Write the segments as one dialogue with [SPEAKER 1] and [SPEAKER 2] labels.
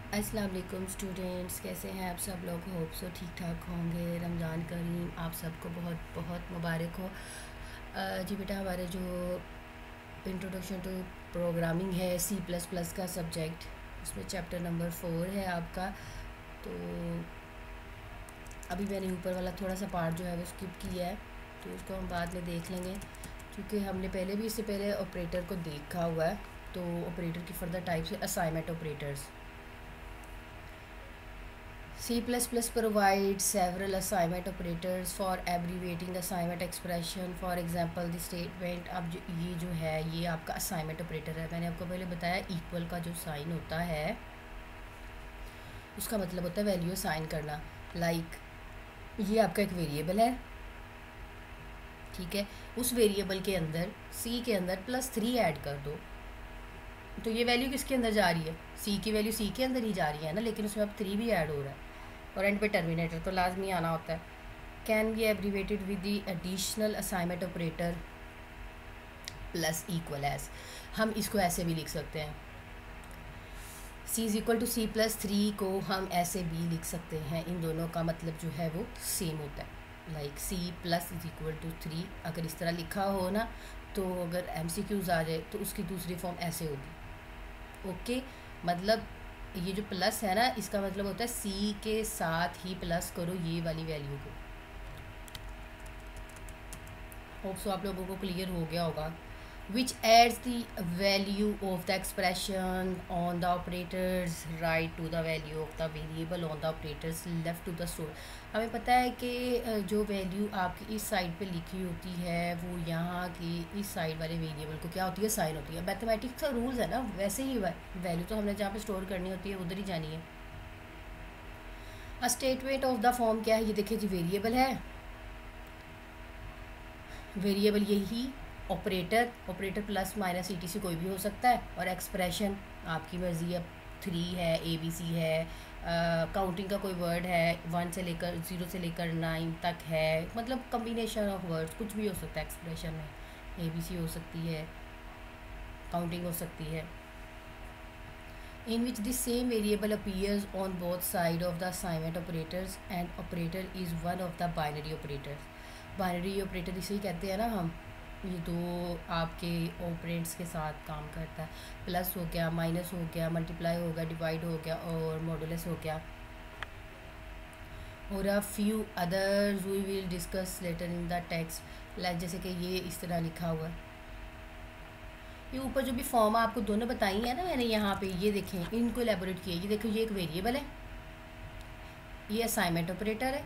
[SPEAKER 1] अस्सलाम वालेकुम स्टूडेंट्स, कैसे हैं आप सब लोग। होप सो ठीक ठाक होंगे। रमज़ान करीम आप सबको बहुत बहुत मुबारक हो। जी बेटा, हमारे जो इंट्रोडक्शन टू प्रोग्रामिंग है C++ का सब्जेक्ट, उसमें चैप्टर नंबर 4 है आपका। तो अभी मैंने ऊपर वाला थोड़ा सा पार्ट जो है वो स्किप किया है, तो उसको हम बाद में देख लेंगे, क्योंकि हमने पहले भी इससे पहले ऑपरेटर को देखा हुआ है। तो ऑपरेटर की फर्दर टाइप्स है assignment operators. C++ provides several assignment operators for abbreviating assignment expression. For example, the statement। अब ये जो है ये आपका assignment operator है। मैंने आपको पहले बताया इक्वल का जो साइन होता है उसका मतलब होता है वैल्यू असाइन करना। लाइक ये आपका एक वेरिएबल है, ठीक है। उस वेरिएबल के अंदर C के अंदर +3 ऐड कर दो, तो ये वैल्यू किसके अंदर जा रही है? C की वैल्यू C के अंदर ही जा रही है ना, लेकिन उसमें अब 3 भी ऐड हो रहा है। और एंड पे टर्मिनेटर तो लाजमी आना होता है। Can be abbreviated with the additional assignment operator plus equal as. हम इसको ऐसे भी लिख सकते हैं, C=C+3 को हम ऐसे भी लिख सकते हैं। इन दोनों का मतलब जो है वो सेम होता है। लाइक C+=3 अगर इस तरह लिखा हो ना, तो अगर MCQs आ जाए तो उसकी दूसरी फॉर्म ऐसे होगी। ओके, मतलब ये जो प्लस है ना, इसका मतलब होता है C के साथ ही प्लस करो ये वाली वैल्यू को। होप सो आप लोगों को क्लियर हो गया होगा। Which adds the value of the expression on the operator's right to the value of the variable on the operator's left to the store. हमें पता है कि जो वैल्यू आपकी इस साइड पे लिखी होती है वो यहाँ की इस साइड वाले वेरिएबल को क्या होती है? साइन होती है। मैथमेटिक्स का रूल्स है ना, वैसे ही वैल्यू तो हमने जहाँ पे स्टोर करनी होती है उधर ही जानी है। स्टेटमेंट ऑफ द फॉर्म क्या है? ये देखिए जी, वेरिएबल है, वेरिएबल यही ऑपरेटर प्लस माइनस ETC कोई भी हो सकता है, और एक्सप्रेशन आपकी मर्जी है। 3 है, ABC है, काउंटिंग का कोई वर्ड है, 1 से लेकर 0 से लेकर 9 तक है, मतलब कम्बिनेशन ऑफ वर्ड्स कुछ भी हो सकता है एक्सप्रेशन में। ABC हो सकती है, काउंटिंग हो सकती है। in which the same variable appears on both side of the assignment operators and operator is one of the binary operators। Binary operator इसे ही कहते हैं ना हम। ये दो आपके ऑपरेंड्स के साथ काम करता है। प्लस हो गया, माइनस हो गया, मल्टीप्लाई हो गया, डिवाइड हो गया और मॉडुलस हो गया, और a few others we will discuss later in the text. Like जैसे कि ये इस तरह लिखा हुआ है। ये ऊपर जो भी फॉर्म आपको दोनों बताई है ना मैंने, यहाँ पे ये देखें, इनको एलेबोरेट किया। ये देखो, ये एक वेरिएबल है, ये असाइनमेंट ऑपरेटर है,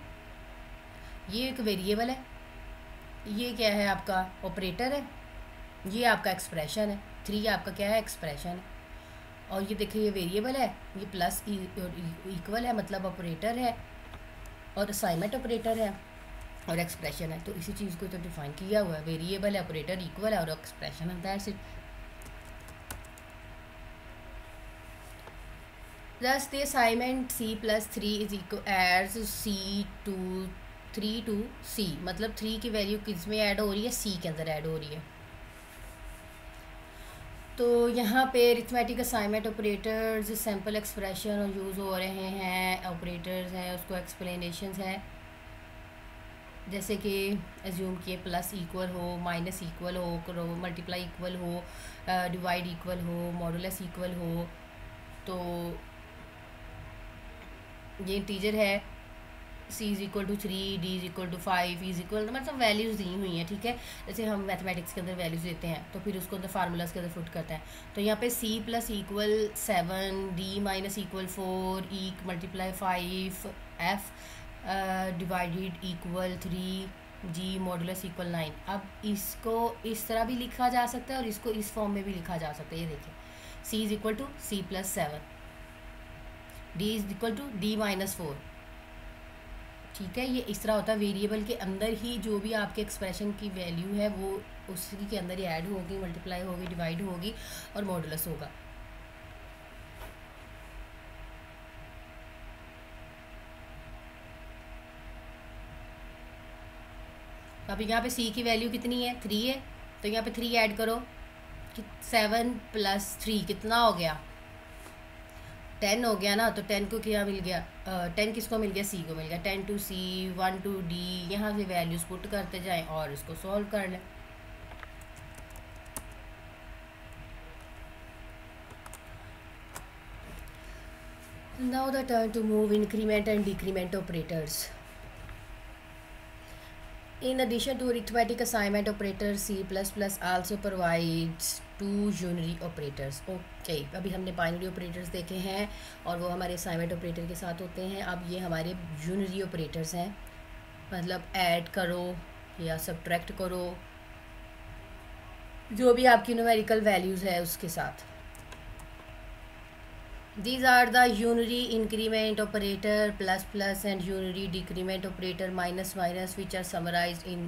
[SPEAKER 1] ये एक वेरिएबल है, ये क्या है आपका ऑपरेटर है, ये आपका एक्सप्रेशन है। 3 आपका क्या है? एक्सप्रेशन है। और ये देखिए, ये वेरिएबल है, ये प्लस इक्वल है, मतलब ऑपरेटर है, और असाइनमेंट ऑपरेटर है, और एक्सप्रेशन है। तो इसी चीज़ को तो डिफाइन किया हुआ है, वेरिएबल है, ऑपरेटर इक्वल है और एक्सप्रेशन है। That's it. Thus the assignment C+3 is equal as C to C, मतलब 3 की वैल्यू किस में ऐड हो रही है? C के अंदर ऐड हो रही है। तो यहाँ पे arithmetic assignment operators sample expression use हो रहे हैं, ऑपरेटर्स हैं, उसको एक्सप्लेनेशंस हैं। जैसे कि एज्यूम किए प्लस इक्वल हो, माइनस इक्वल हो, मल्टीप्लाई इक्वल हो, डिवाइड इक्वल हो, मॉडुलस इक्वल हो। तो ये इंटीजर है, C=3, D=5, E=, मतलब वैल्यूज़ दी हुई हैं, ठीक है। जैसे हम मैथमेटिक्स के अंदर वैल्यूज़ देते हैं तो फिर उसको अंदर फार्मूलाज के अंदर फुट करते हैं। तो यहाँ पे C+=7, D-=4, E×5, F divided equal 3, G (9). अब इसको इस तरह भी लिखा जा सकता है और इसको इस फॉर्म में भी लिखा जा सकता है। ये देखिए, C=C+7, D=D-4, ठीक है। ये इस तरह होता है, वेरिएबल के अंदर ही जो भी आपके एक्सप्रेशन की वैल्यू है वो उसी के अंदर ही ऐड होगी, मल्टीप्लाई होगी, डिवाइड होगी और मॉडुलस होगा। अब यहाँ पे C की वैल्यू कितनी है? 3 है, तो यहाँ पे 3 ऐड करो कि 7 + 3 कितना हो गया? 10 हो गया ना, तो 10 को क्या मिल गया, 10 किसको मिल गया, सी को मिल गया। 10 टू सी, 1 टू डी, यहाँ से वैल्यूज़ पुट करते जाएं और इसको सॉल्व कर लें। Now the turn to move increment and decrement operators. In addition to arithmetic assignment operator, C++ also provides two unary operators. Okay, अभी हमने बाइनरी ऑपरेटर्स देखे हैं और वो हमारे असाइनमेंट ऑपरेटर के साथ होते हैं। अब ये हमारे यूनरी ऑपरेटर्स हैं, मतलब ऐड करो या सब्ट्रैक्ट करो, जो भी आपकी न्यूमेरिकल वैल्यूज़ है उसके साथ। These are the unary increment operator plus plus and unary decrement operator minus minus which are summarized in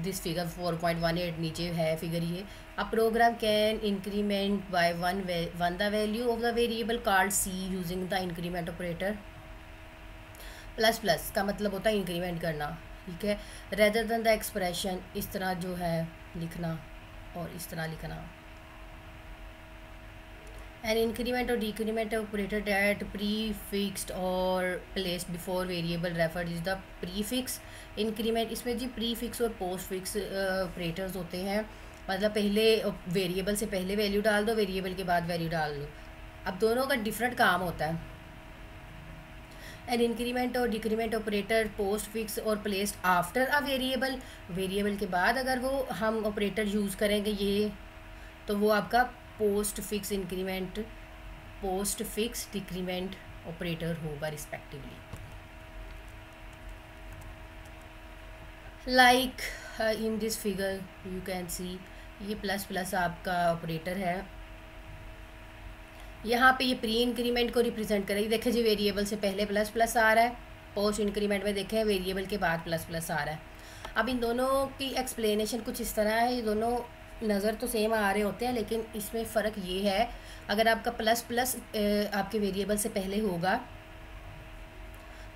[SPEAKER 1] this figure 4.18 नीचे है फिगर ये। A program can increment by one the value of the variable called C using the increment operator। Plus plus का मतलब होता है increment करना, ठीक है, rather than the expression, इस तरह जो है लिखना और इस तरह लिखना। An increment or decrement operator that prefixed or placed before variable referred is the prefix increment। इसमें जी prefix और postfix ऑपरेटर्स होते हैं, मतलब पहले वेरिएबल से पहले वैल्यू डाल दो, वेरिएबल के बाद वैल्यू डाल दो। अब दोनों का डिफरेंट काम होता है। एन इंक्रीमेंट और डिक्रीमेंट ऑपरेटर पोस्ट फिक्स और placed after a variable, variable के बाद अगर वो हम ऑपरेटर यूज़ करेंगे ये, तो वो आपका postfix increment, postfix decrement operator होगा respectively. Like in this figure you can see, ये प्लस प्लस आपका ऑपरेटर है, यहाँ पे ये प्री इंक्रीमेंट को रिप्रेजेंट करेगी। देखें जी वेरिएबल से पहले प्लस प्लस आ रहा है, पोस्ट इंक्रीमेंट में देखें वेरिएबल के बाद प्लस प्लस आ रहा है। अब इन दोनों की एक्सप्लेनेशन कुछ इस तरह है, ये दोनों नज़र तो सेम आ रहे होते हैं लेकिन इसमें फ़र्क ये है, अगर आपका प्लस प्लस आपके वेरिएबल से पहले होगा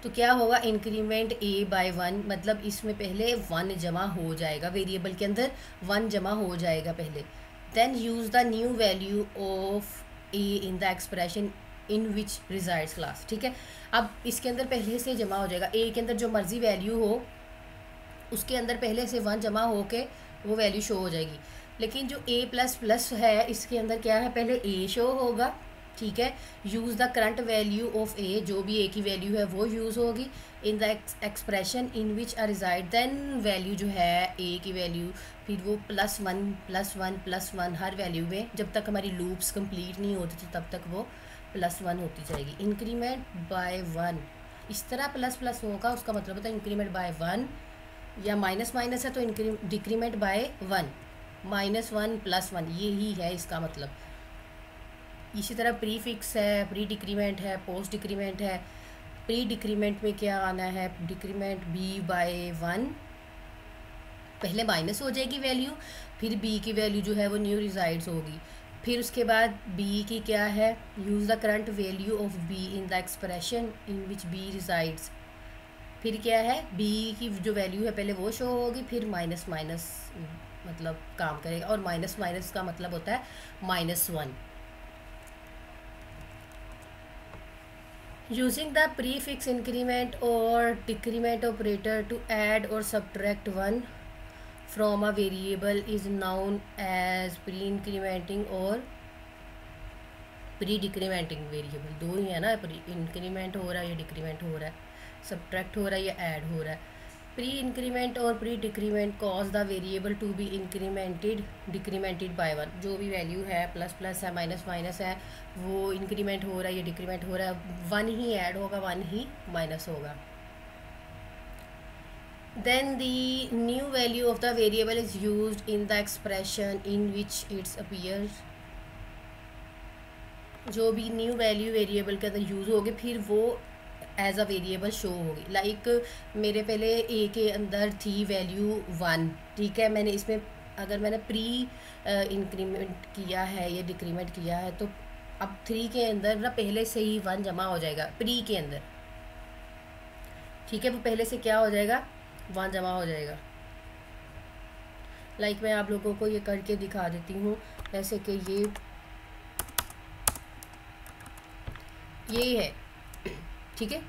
[SPEAKER 1] तो क्या होगा, इंक्रीमेंट ए बाय 1, मतलब इसमें पहले 1 जमा हो जाएगा, वेरिएबल के अंदर 1 जमा हो जाएगा पहले। Then use the new value of a in the expression in which resides class, ठीक है। अब इसके अंदर पहले से जमा हो जाएगा, ए के अंदर जो मर्ज़ी वैल्यू हो उसके अंदर पहले से 1 जमा हो के वो वैल्यू शो हो जाएगी। लेकिन जो ए प्लस प्लस है इसके अंदर क्या है, पहले ए शो होगा, ठीक है। Use the current value of A, जो भी ए की वैल्यू है वो यूज़ होगी in the expression in which A resides, then value जो है ए की वैल्यू फिर वो +1 +1 +1 हर वैल्यू में, जब तक हमारी लूप्स कंप्लीट नहीं होती थी तब तक वो +1 होती जाएगी। इंक्रीमेंट बाय 1 इस तरह प्लस प्लस होगा, उसका मतलब होता है इंक्रीमेंट बाय 1, या माइनस माइनस है तो डिक्रीमेंट बाय 1, -1 +1, ये ही है इसका मतलब। इसी तरह प्री फिक्स है, प्री डिक्रीमेंट है, पोस्ट डिक्रीमेंट है। प्री डिक्रीमेंट में क्या आना है, डिक्रीमेंट b बाय 1, पहले माइनस हो जाएगी वैल्यू, फिर b की वैल्यू जो है वो न्यू रिजाइड्स होगी, फिर उसके बाद b की क्या है, use the current value of b in the expression in which b resides, फिर क्या है b की जो वैल्यू है पहले वो शो होगी, फिर माइनस माइनस मतलब काम करेगा, और माइनस माइनस का मतलब होता है -1। यूजिंग द प्रीफिक्स इंक्रीमेंट और डिक्रीमेंट ऑपरेटर टू ऐड और subtract 1 from a variable is known as pre incrementing और प्री डिक्रीमेंटिंग वेरिएबल। दो ही है ना, प्री इंक्रीमेंट हो रहा है या डिक्रीमेंट हो रहा है, सब्ट्रैक्ट हो रहा है या ऐड हो रहा है। प्री इंक्रीमेंट और pre decrement cause the variable to be decremented by 1, जो भी वैल्यू है प्लस प्लस है माइनस माइनस है वो इंक्रीमेंट हो रहा है या डिक्रीमेंट हो रहा है, 1 ही ऐड होगा 1 ही माइनस होगा। Then the new value of the variable is used in the expression in which it's appears, जो भी न्यू वैल्यू वेरिएबल के अंदर यूज़ होगी फिर वो एज अ वेरिएबल शो होगी। लाइक मेरे पहले ए के अंदर थी वैल्यू 1, ठीक है, मैंने इसमें अगर मैंने प्री इंक्रीमेंट किया है या डिक्रीमेंट किया है तो अब 3 के अंदर ना पहले से ही 1 जमा हो जाएगा प्री के अंदर, ठीक है, वो पहले से क्या हो जाएगा 1 जमा हो जाएगा। लाइक मैं आप लोगों को ये करके दिखा देती हूँ, जैसे कि ये ये है, ठीक है।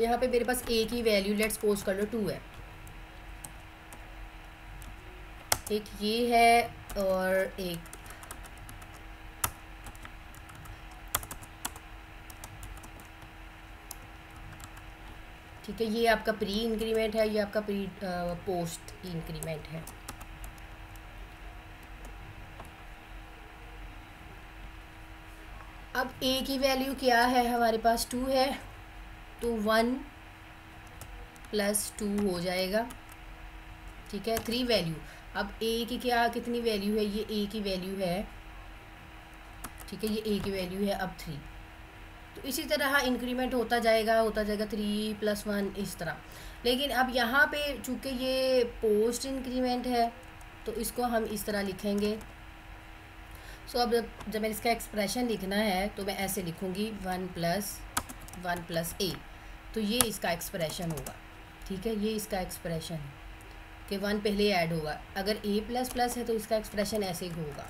[SPEAKER 1] यहाँ पे मेरे पास ए की वैल्यू लेट्स सपोज कर लो 2 है, एक ये है और एक ठीक है। ये आपका प्री इंक्रीमेंट है, ये आपका प्री पोस्ट इंक्रीमेंट है। अब ए की वैल्यू क्या है, हमारे पास 2 है, तो 1 + 2 हो जाएगा, ठीक है। 3 वैल्यू। अब ए की क्या कितनी वैल्यू है, ये ए की वैल्यू है, ठीक है, ये ए की वैल्यू है अब 3। तो इसी तरह इंक्रीमेंट होता जाएगा 3 + 1 इस तरह। लेकिन अब यहाँ पे चूँकि ये पोस्ट इंक्रीमेंट है तो इसको हम इस तरह लिखेंगे। सो अब जब मैंने इसका एक्सप्रेशन लिखना है तो मैं ऐसे लिखूँगी 1 + 1 + a, तो ये इसका एक्सप्रेशन होगा, ठीक है। ये इसका एक्सप्रेशन है कि 1 पहले ऐड होगा। अगर a++ है तो इसका एक्सप्रेशन ऐसे ही होगा।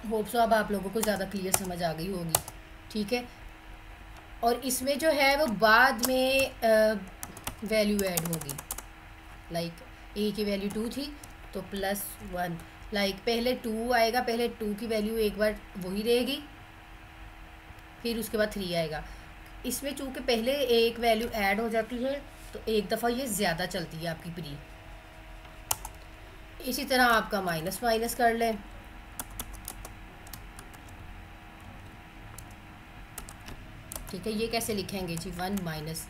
[SPEAKER 1] होप सो अब आप लोगों को ज़्यादा क्लियर समझ आ गई होगी, ठीक है। और इसमें जो है वो बाद में वैल्यू ऐड होगी, लाइक ए की वैल्यू 2 थी तो +1, लाइक पहले 2 आएगा, पहले 2 की वैल्यू एक बार वही रहेगी, फिर उसके बाद 3 आएगा। इसमें चूँकि पहले एक वैल्यू ऐड हो जाती है तो एक दफ़ा ये ज़्यादा चलती है आपकी प्री। इसी तरह आपका माइनस माइनस कर लें, ठीक है। ये कैसे लिखेंगे जी, 1 -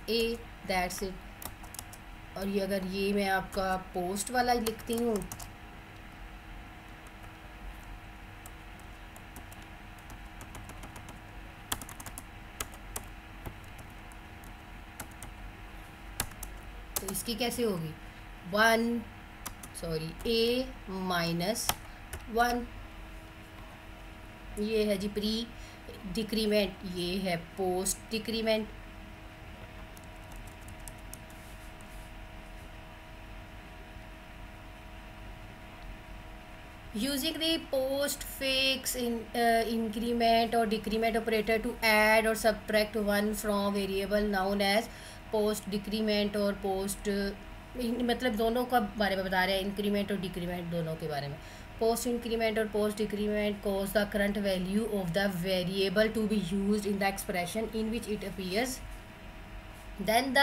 [SPEAKER 1] a, दैट्स इट। और ये अगर ये मैं आपका पोस्ट वाला लिखती हूँ तो इसकी कैसे होगी, a - 1, ये है जी प्री डिक्रीमेंट, ये है post decrement. Using the postfix increment और डिक्रीमेंट ऑपरेटर टू ऐड और subtract 1 from variable known as post decrement और पोस्ट, मतलब दोनों का बारे में बता रहे हैं, इंक्रीमेंट और डिक्रीमेंट दोनों के बारे में। पोस्ट इंक्रीमेंट और post decrement cause the current value of the variable to be used in the expression in which it appears, then the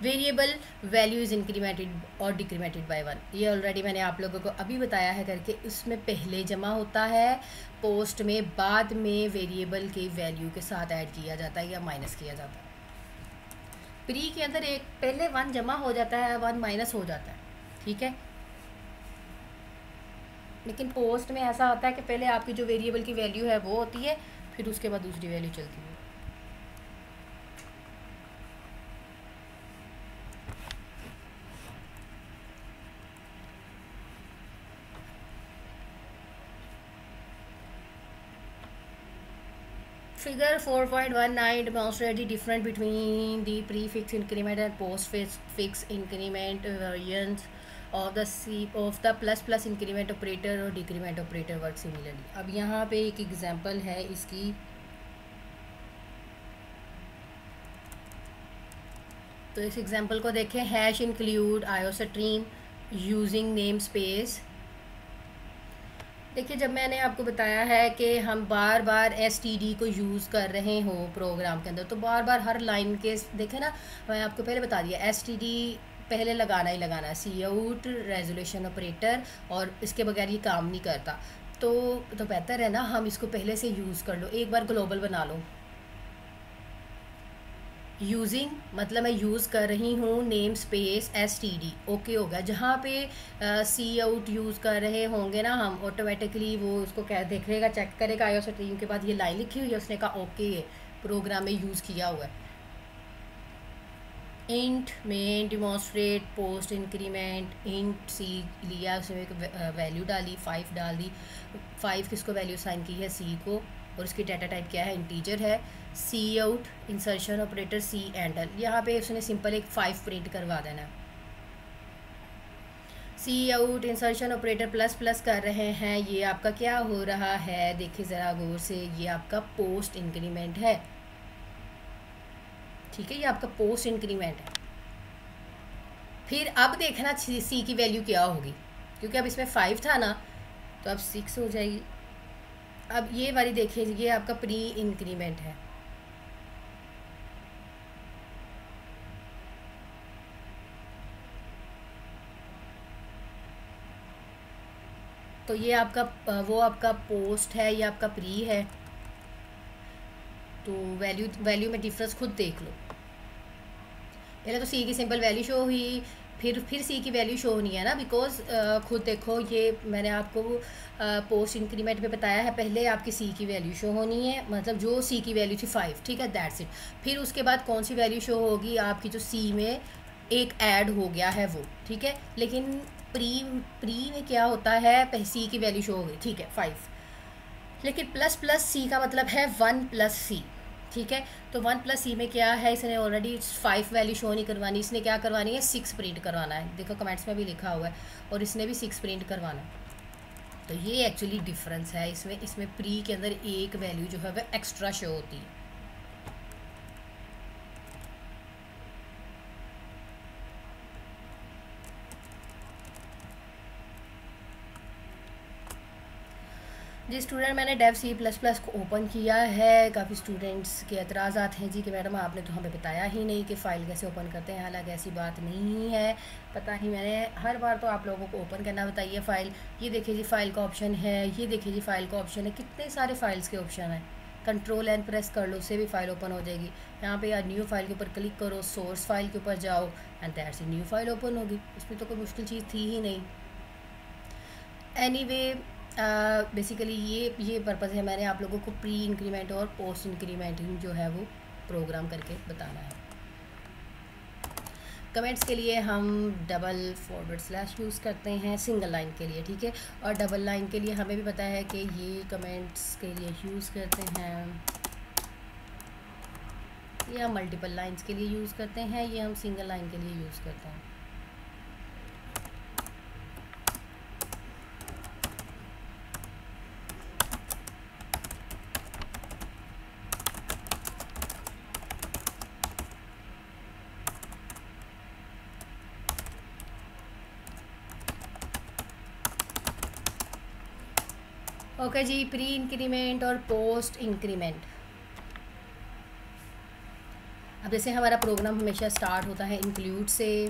[SPEAKER 1] variable value is incremented और डिक्रीमेंटेड बाय 1। ये already मैंने आप लोगों को अभी बताया है करके, इसमें पहले जमा होता है, पोस्ट में बाद में वेरिएबल के वैल्यू के साथ ऐड किया जाता है या माइनस किया जाता है। प्री के अंदर एक पहले 1 जमा हो जाता है, 1 माइनस हो जाता है, ठीक है। लेकिन पोस्ट में ऐसा होता है कि पहले आपकी जो वेरिएबल की वैल्यू है वो होती है, फिर उसके बाद दूसरी वैल्यू चलती है। Figure 4.19 demonstrates the difference between the prefix increment and postfix increment variants of the plus increment operator और decrement operator work similarly। अब यहाँ पे एक एग्जांपल है इसकी, तो इस एग्जांपल को देखें। Hash include iostream using name space. देखिए, जब मैंने आपको बताया है कि हम बार बार STD को यूज़ कर रहे हो प्रोग्राम के अंदर, तो बार बार हर लाइन के देखें ना, मैं आपको पहले बता दिया STD पहले लगाना ही लगाना है, सी आउट रेजोल्यूशन ऑपरेटर, और इसके बगैर ये काम नहीं करता। तो बेहतर है ना हम इसको पहले से यूज़ कर लो, एक बार ग्लोबल बना लो। यूजिंग मतलब मैं यूज़ कर रही हूँ नेम स्पेस STD, ओके हो गया। जहाँ पे सी आउट यूज़ कर रहे होंगे ना हम, ऑटोमेटिकली वो उसको क्या देखेगा, चेक करेगा आयोस्ट्रीम के बाद ये लाइन लिखी हुई है, उसने कहा ओके है, प्रोग्राम में यूज़ किया हुआ है। इंट में डिमॉन्स्ट्रेट पोस्ट इंक्रीमेंट, इंट सी लिया, उसमें एक वैल्यू डाली, 5 डाल दी। 5 किसको वैल्यू साइन की है, सी को, और उसकी डाटा टाइप क्या है, इंटीजर है। Cout insertion operator C enter, यहाँ पे उसने सिंपल एक 5 प्रिंट करवा देना है। Cout insertion operator plus plus कर रहे हैं, ये आपका क्या हो रहा है, देखिए ज़रा गौर से, ये आपका पोस्ट इंक्रीमेंट है, ठीक है, ये आपका पोस्ट इंक्रीमेंट है। फिर अब देखना सी की वैल्यू क्या होगी, क्योंकि अब इसमें 5 था ना, तो अब 6 हो जाएगी। अब ये वाली देखिए, ये आपका प्री इंक्रीमेंट है, तो ये आपका वो आपका पोस्ट है, ये आपका प्री है, तो वैल्यू में डिफरेंस खुद देख लो। पहले तो सी की सिंपल वैल्यू शो हुई, फिर सी की वैल्यू शो होनी है ना, बिकॉज खुद देखो, ये मैंने आपको पोस्ट इंक्रीमेंट में बताया है, पहले आपकी सी की वैल्यू शो होनी है, मतलब जो सी की वैल्यू थी 5, ठीक है, दैट्स इट। फिर उसके बाद कौन सी वैल्यू शो होगी, आपकी जो सी में एक ऐड हो गया है वो, ठीक है। लेकिन प्री में क्या होता है, सी की वैल्यू शो हो गई, ठीक है, 5, लेकिन प्लस प्लस सी का मतलब है 1 प्लस सी, ठीक है। तो 1 प्लस सी में क्या है, इसने ऑलरेडी 5 वैल्यू शो नहीं करवानी, इसने क्या करवानी है, 6 प्रिंट करवाना है, देखो कमेंट्स में भी लिखा हुआ है, और इसने भी 6 प्रिंट करवाना है। तो ये एक्चुअली डिफरेंस है इसमें प्री के अंदर एक वैल्यू जो है वह एक्स्ट्रा शो होती है। जी स्टूडेंट, मैंने डेव सी प्लस प्लस को ओपन किया है। काफ़ी स्टूडेंट्स के एतराज़ात हैं जी कि मैडम आपने तो हमें बताया ही नहीं कि फ़ाइल कैसे ओपन करते हैं, हालांकि ऐसी बात नहीं है, पता नहीं, मैंने हर बार तो आप लोगों को ओपन करना बताइए फ़ाइल। ये देखिए जी फ़ाइल का ऑप्शन है, ये देखिए जी फ़ाइल का ऑप्शन है, कितने सारे फाइल्स के ऑप्शन हैं। कंट्रोल एंड प्रेस कर लो, उससे भी फ़ाइल ओपन हो जाएगी। यहाँ पे न्यू फाइल के ऊपर क्लिक करो, सोर्स फाइल के ऊपर जाओ, एंड दैट से न्यू फाइल ओपन होगी, इसमें तो कोई मुश्किल चीज़ थी ही नहीं। एनीवे बेसिकली ये पर्पज़ है, मैंने आप लोगों को प्री इंक्रीमेंट और पोस्ट इंक्रीमेंटिंग जो है वो प्रोग्राम करके बताना है। कमेंट्स के लिए हम डबल// यूज़ करते हैं सिंगल लाइन के लिए, ठीक है, और डबल लाइन के लिए हमें भी पता है कि ये कमेंट्स के लिए यूज़ करते हैं, ये हम मल्टीपल लाइंस के लिए यूज़ करते हैं, ये हम सिंगल लाइन के लिए यूज़ करते हैं। ओके जी, प्री इंक्रीमेंट और पोस्ट इंक्रीमेंट। अब जैसे हमारा प्रोग्राम हमेशा स्टार्ट होता है इंक्लूड से,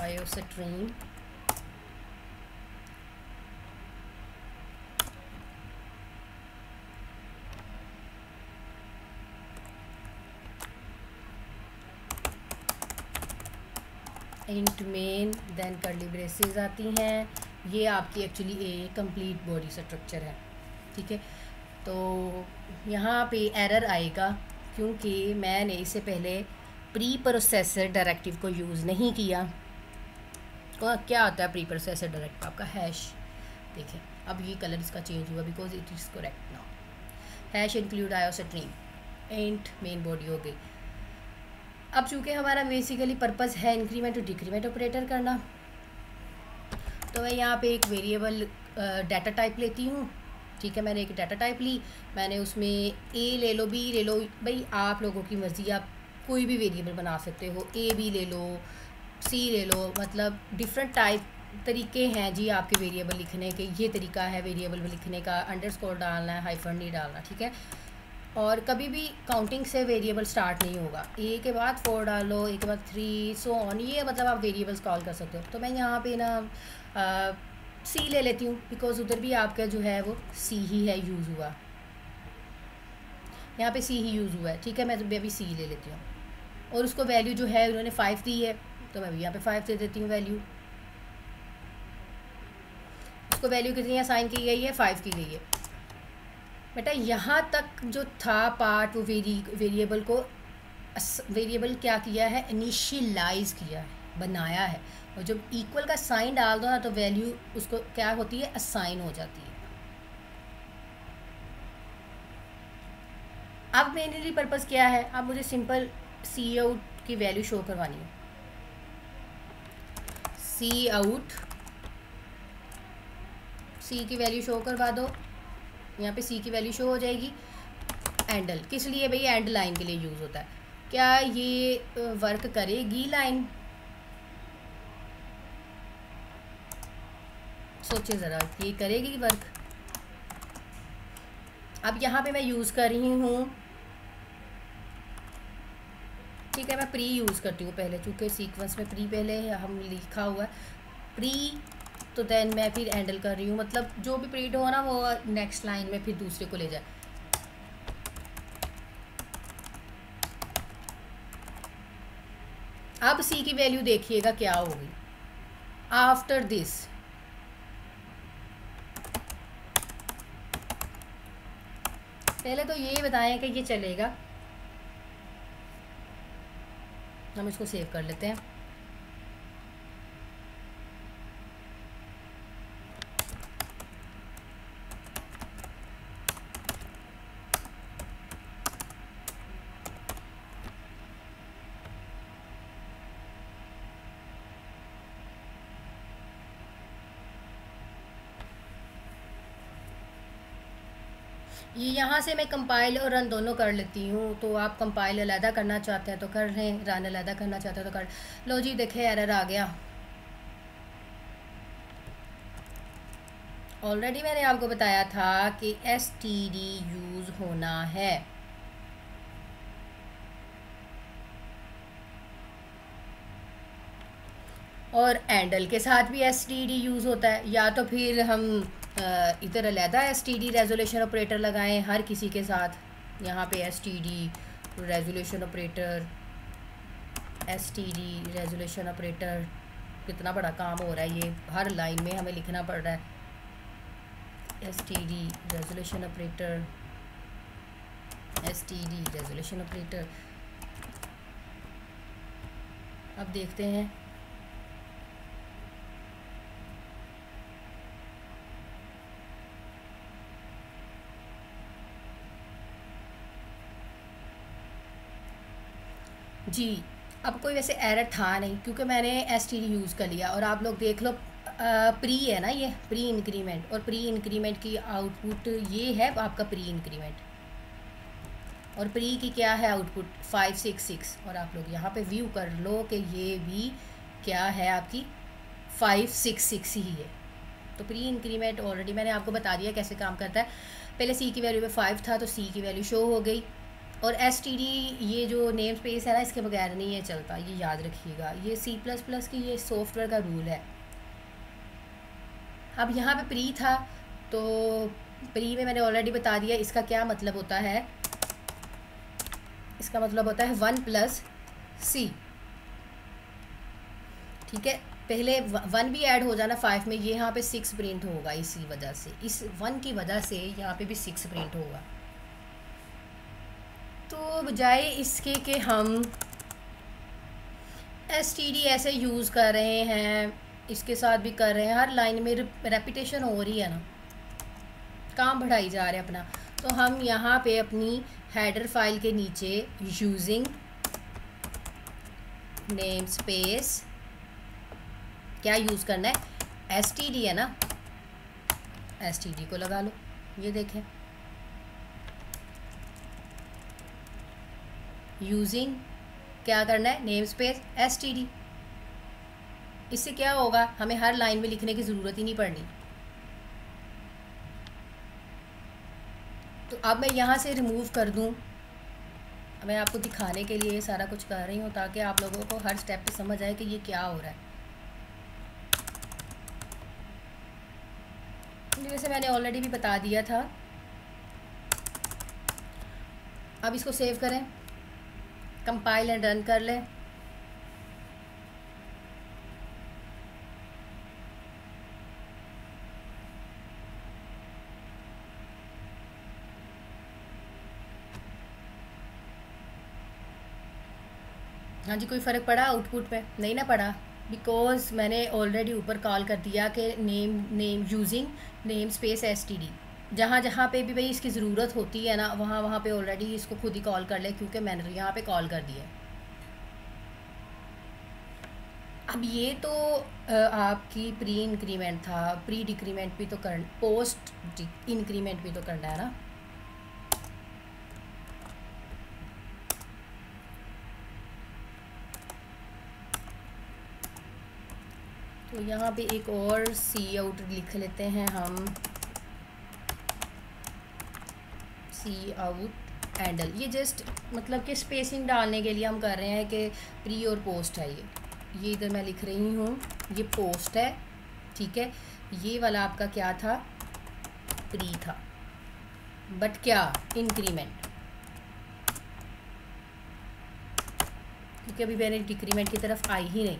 [SPEAKER 1] iostream, int main, then curly braces आती हैं। ये आपकी एक्चुअली एक कंप्लीट बॉडी स्ट्रक्चर है, ठीक है। तो यहाँ पे एरर आएगा क्योंकि मैंने इससे पहले प्री प्रोसेसर डायरेक्टिव को यूज़ नहीं किया। तो क्या आता है प्री प्रोसेसर डायरेक्टिव, आपका हैश, देखिए अब ये कलर इसका चेंज हुआ because it is correct now. Hash include iostream, int main body हो गई। अब चूँकि हमारा बेसिकली पर्पज़ है इंक्रीमेंट और डिक्रीमेंट ऑपरेटर करना, तो मैं यहाँ पे एक वेरिएबल डाटा टाइप लेती हूँ, ठीक है। मैंने एक डाटा टाइप ली, मैंने उसमें ए ले लो, बी ले लो, भाई आप लोगों की मर्ज़ी, आप कोई भी वेरिएबल बना सकते हो, ए बी ले लो, सी ले लो, मतलब डिफरेंट टाइप तरीके हैं जी आपके वेरिएबल लिखने के। ये तरीका है वेरिएबल लिखने का, अंडरस्कोर डालना है, हाइफन नहीं डालना, ठीक है। और कभी भी काउंटिंग से वेरिएबल स्टार्ट नहीं होगा, ए के बाद 4 डालो, ए के बाद 3, सो ऑन, ये मतलब आप वेरिएबल्स कॉल कर सकते हो। तो मैं यहाँ पे ना सी ले लेती हूँ बिकॉज उधर भी आपका जो है वो सी ही है यूज़ हुआ, यहाँ पे सी ही यूज़ हुआ है, ठीक है। मैं अभी सी ले लेती हूँ, और उसको वैल्यू जो है उन्होंने 5 दी है, तो मैं भी यहाँ पे 5 दे देती हूँ वैल्यू। उसको वैल्यू कितनी असाइन की गई है, 5 की गई है। बेटा यहाँ तक जो था पार्ट, वो वेरिएबल क्या किया है, इनिशियलाइज किया है, बनाया है, और जब इक्वल का साइन डाल दो ना तो वैल्यू उसको क्या होती है, असाइन हो जाती है। अब मेनली पर्पज़ क्या है, अब मुझे सिंपल सी आउट की वैल्यू शो करवानी है। सी आउट, सी की वैल्यू शो करवा दो, यहाँ पे सी की वैल्यू शो हो जाएगी। एंडल किस लिए भाई? एंड लाइन के लिए यूज़ होता है। क्या ये वर्क करेगी लाइन? सोचिए ज़रा, ये करेगी वर्क? अब यहाँ पे मैं यूज़ कर रही हूँ, ठीक है, मैं प्री यूज़ करती हूँ पहले, चूँकि सीक्वेंस में प्री पहले हम लिखा हुआ है प्री, तो देन मैं फिर हैंडल कर रही हूँ, मतलब जो भी प्रीड हो ना वो नेक्स्ट लाइन में फिर दूसरे को ले जाए। अब सी की वैल्यू देखिएगा क्या होगी आफ्टर दिस। पहले तो ये बताएं कि ये चलेगा, हम इसको सेव कर लेते हैं। ये यहाँ से मैं कंपाइल और रन दोनों कर लेती हूँ, तो आप कंपाइल अलहदा करना चाहते हैं तो कर लें, रन अलहदा करना चाहते हैं तो कर लो। जी देखें एरर आ गया। ऑलरेडी मैंने आपको बताया था कि std यूज़ होना है। और एंडल के साथ भी std यूज़ होता है, या तो फिर हम इधर अलहदा std रेजोल्यूशन ऑपरेटर लगाएं हर किसी के साथ। यहाँ पे std resolution operator, std resolution operator, कितना बड़ा काम हो रहा है ये, हर लाइन में हमें लिखना पड़ रहा है। std resolution operator, std resolution operator. अब देखते हैं, जी अब कोई वैसे एरर था नहीं क्योंकि मैंने std यूज़ कर लिया। और आप लोग देख लो, प्री है ना, ये प्री इंक्रीमेंट, और प्री इंक्रीमेंट की आउटपुट ये है आपका प्री इंक्रीमेंट, और प्री की क्या है आउटपुट 566। और आप लोग यहाँ पे व्यू कर लो कि ये भी क्या है आपकी 566 ही है। तो प्री इंक्रीमेंट ऑलरेडी मैंने आपको बता दिया कैसे काम करता है। पहले सी की वैल्यू पे 5 था तो सी की वैल्यू शो हो गई। और std ये जो नेम स्पेस है ना, इसके बगैर नहीं ये चलता, ये याद रखिएगा, ये C++ की ये सॉफ्टवेयर का रूल है। अब यहाँ पे प्री था, तो प्री में मैंने ऑलरेडी बता दिया इसका क्या मतलब होता है। इसका मतलब होता है 1 + C, ठीक है। पहले 1 भी ऐड हो जाना 5 में, ये यहाँ पे 6 प्रिंट होगा, इसी वजह से, इस 1 की वजह से यहाँ पे भी 6 प्रिंट होगा। तो बजाय इसके कि हम std ऐसे यूज़ कर रहे हैं, इसके साथ भी कर रहे हैं, हर लाइन में रेपिटेशन हो रही है ना, काम बढ़ाई जा रहे हैं अपना। तो हम यहाँ पे अपनी हेडर फाइल के नीचे यूजिंग नेम स्पेस क्या यूज़ करना है, std है ना, std को लगा लो। ये देखें, यूजिंग क्या करना है, नेम स्पेस std। इससे क्या होगा, हमें हर लाइन में लिखने की ज़रूरत ही नहीं पड़नी। तो अब मैं यहाँ से रिमूव कर दूँ, मैं आपको दिखाने के लिए ये सारा कुछ कर रही हूँ ताकि आप लोगों को हर स्टेप पे समझ आए कि ये क्या हो रहा है। जैसे मैंने ऑलरेडी भी बता दिया था। अब इसको सेव करें, कंपाइल एंड रन कर लें। हाँ जी, कोई फ़र्क पड़ा आउटपुट पे? नहीं ना पड़ा, बिकॉज़ मैंने ऑलरेडी ऊपर कॉल कर दिया कि name using name space std। जहाँ जहाँ पे भी भाई इसकी ज़रूरत होती है ना, वहाँ वहाँ पे ऑलरेडी इसको खुद ही कॉल कर ले, क्योंकि मैंने यहाँ पे कॉल कर दिया है। अब ये तो आपकी प्री इंक्रीमेंट था, प्री डिक्रीमेंट भी तो कर, पोस्ट इंक्रीमेंट भी तो करना है ना। तो यहाँ पे एक और सी आउट लिख लेते हैं हम, सी आउट हैंडल। ये जस्ट मतलब कि स्पेसिंग डालने के लिए हम कर रहे हैं कि प्री और पोस्ट है। ये इधर मैं लिख रही हूँ, ये पोस्ट है, ठीक है। ये वाला आपका क्या था, प्री था, बट क्या इंक्रीमेंट, क्योंकि अभी मैंने डिक्रीमेंट की तरफ आई ही नहीं।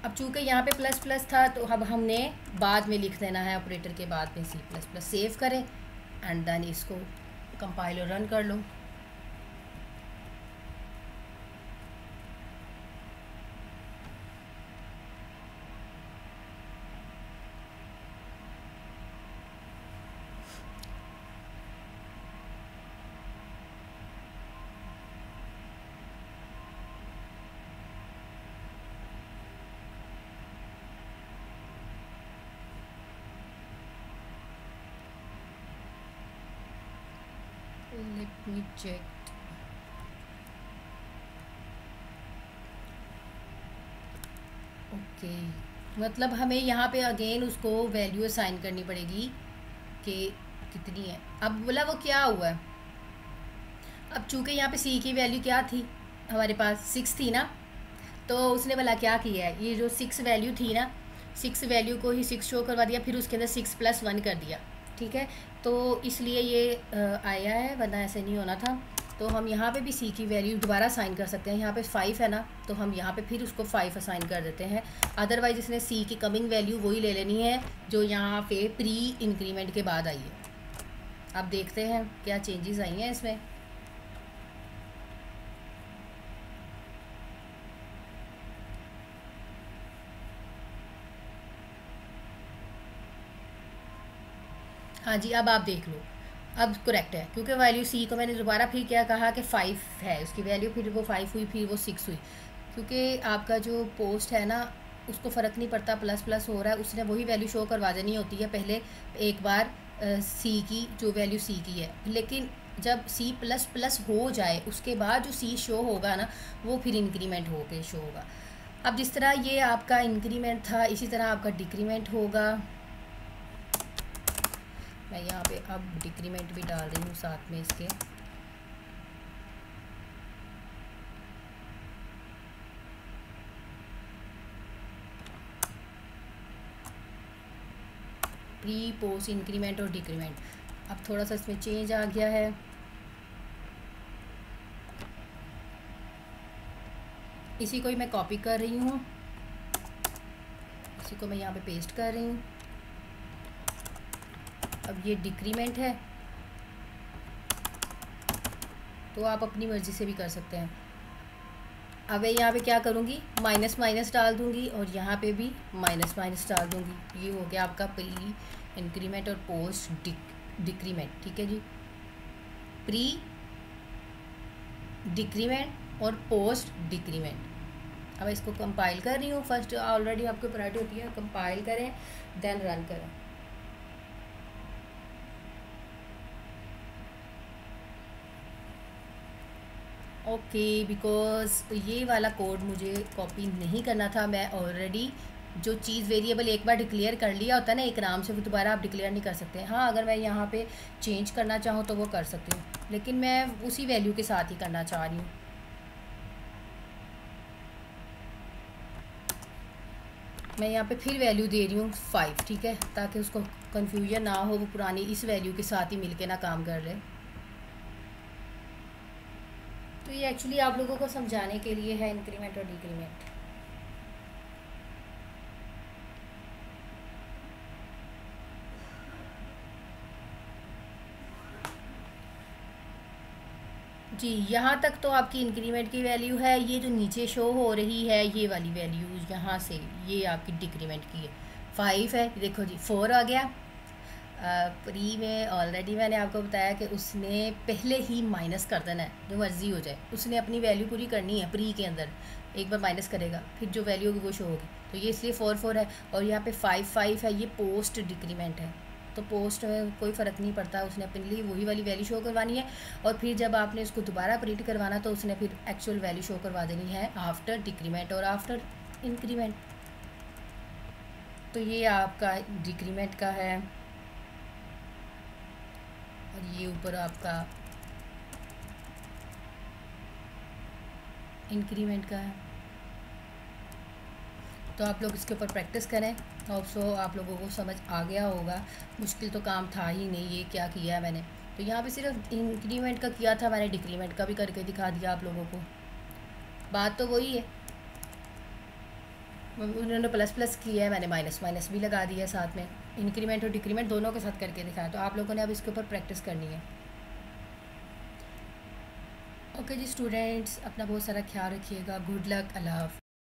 [SPEAKER 1] अब चूँकि यहाँ पे प्लस प्लस था तो अब हमने बाद में लिख देना है, ऑपरेटर के बाद में सी प्लस प्लस। सेव करें एंड देन इसको कंपाइल और रन कर लो। Let me check. ओके, मतलब हमें यहाँ पे अगेन उसको वैल्यू असाइन करनी पड़ेगी कि कितनी है। अब बोला वो क्या हुआ है, अब चूँकि यहाँ पे सी की वैल्यू क्या थी हमारे पास 6 थी ना, तो उसने बोला क्या किया है, ये जो 6 वैल्यू थी ना, 6 वैल्यू को ही 6 शो करवा दिया, फिर उसके अंदर 6 + 1 कर दिया, ठीक है। तो इसलिए ये आया है, वरना ऐसे नहीं होना था। तो हम यहाँ पे भी सी की वैल्यू दोबारा असाइन कर सकते हैं। यहाँ पे 5 है ना, तो हम यहाँ पे फिर उसको 5 असाइन कर देते हैं। अदरवाइज़ इसने सी की कमिंग वैल्यू वही ले लेनी है जो यहाँ पे प्री इंक्रीमेंट के बाद आई है। अब देखते हैं क्या चेंजेस आई हैं इसमें। हाँ जी, अब आप देख लो, अब करेक्ट है, क्योंकि वैल्यू सी को मैंने दोबारा फिर क्या कहा कि 5 है उसकी वैल्यू, फिर वो 5 हुई, फिर वो 6 हुई। क्योंकि आपका जो पोस्ट है ना, उसको फ़र्क नहीं पड़ता प्लस प्लस हो रहा है, उसने वही वैल्यू शो करवा देनी होती है पहले एक बार सी की, जो वैल्यू सी की है। लेकिन जब सी प्लस प्लस हो जाए उसके बाद जो सी शो होगा ना, वो फिर इंक्रीमेंट हो के शो होगा। अब जिस तरह ये आपका इंक्रीमेंट था, इसी तरह आपका डिक्रीमेंट होगा। मैं यहाँ पे अब डिक्रीमेंट भी डाल रही हूँ साथ में इसके। प्री पोस्ट इंक्रीमेंट और डिक्रीमेंट। अब थोड़ा सा इसमें चेंज आ गया है। इसी को ही मैं कॉपी कर रही हूँ, इसी को मैं यहाँ पे पेस्ट कर रही हूँ। अब ये डिक्रीमेंट है, तो आप अपनी मर्ज़ी से भी कर सकते हैं। अब मैं यहाँ पे क्या करूँगी, माइनस माइनस डाल दूँगी और यहाँ पे भी माइनस माइनस डाल दूँगी। ये हो गया आपका प्री इंक्रीमेंट और पोस्ट डिक्रीमेंट, ठीक है जी। प्री डिक्रीमेंट और पोस्ट डिक्रीमेंट। अब इसको कंपाइल कर रही हूँ। फर्स्ट ऑलरेडी आपको प्रायोरिटी होती है, कंपाइल करें देन रन करें। ओके, बिकॉज ये वाला कोड मुझे कॉपी नहीं करना था। मैं ऑलरेडी जो चीज़ वेरिएबल एक बार डिक्लेयर कर लिया होता है ना एक नाम से, वो दोबारा आप डिक्लेयर नहीं कर सकते। हाँ, अगर मैं यहाँ पे चेंज करना चाहूँ तो वो कर सकती हूँ, लेकिन मैं उसी वैल्यू के साथ ही करना चाह रही हूँ। मैं यहाँ पे फिर वैल्यू दे रही हूँ 5, ठीक है, ताकि उसको कन्फ्यूजन ना हो, वो पुरानी इस वैल्यू के साथ ही मिलके ना काम कर ले। तो ये एक्चुअली आप लोगों को समझाने के लिए है, इंक्रीमेंट और डिक्रीमेंट। जी, यहाँ तक तो आपकी इंक्रीमेंट की वैल्यू है। ये जो नीचे शो हो रही है ये वाली वैल्यू, यहाँ से ये आपकी डिक्रीमेंट की है। 5 है, देखो जी 4 आ गया। प्री में ऑलरेडी मैंने आपको बताया कि उसने पहले ही माइनस कर देना है, जो मर्ज़ी हो जाए, उसने अपनी वैल्यू पूरी करनी है प्री के अंदर। एक बार माइनस करेगा, फिर जो वैल्यू होगी वो शो होगी। तो ये इसलिए 4 4 है, और यहाँ पे 5 5 है, ये पोस्ट डिक्रीमेंट है। तो पोस्ट में कोई फ़र्क नहीं पड़ता, उसने अपने लिए वही वाली वैल्यू शो करवानी है। और फिर जब आपने उसको दोबारा प्रिंट करवाना तो उसने फिर एक्चुअल वैल्यू शो करवा देनी है आफ्टर डिक्रीमेंट और आफ्टर इंक्रीमेंट। तो ये आपका डिक्रीमेंट का है, और ये ऊपर आपका इंक्रीमेंट का है। तो आप लोग इसके ऊपर प्रैक्टिस करें, और सो आप लोगों को समझ आ गया होगा। मुश्किल तो काम था ही नहीं, ये क्या किया है मैंने। तो यहाँ पे सिर्फ इंक्रीमेंट का किया था मैंने, डिक्रीमेंट का भी करके दिखा दिया आप लोगों को। बात तो वही है, उन्होंने प्लस प्लस किया है, मैंने माइनस माइनस भी लगा दिया साथ में। इंक्रीमेंट और डिक्रीमेंट दोनों के साथ करके दिखाया। तो आप लोगों ने अब इसके ऊपर प्रैक्टिस करनी है। ओके जी स्टूडेंट्स, अपना बहुत सारा ख्याल रखिएगा। गुड लक, अल्लाह हाफ़िज़।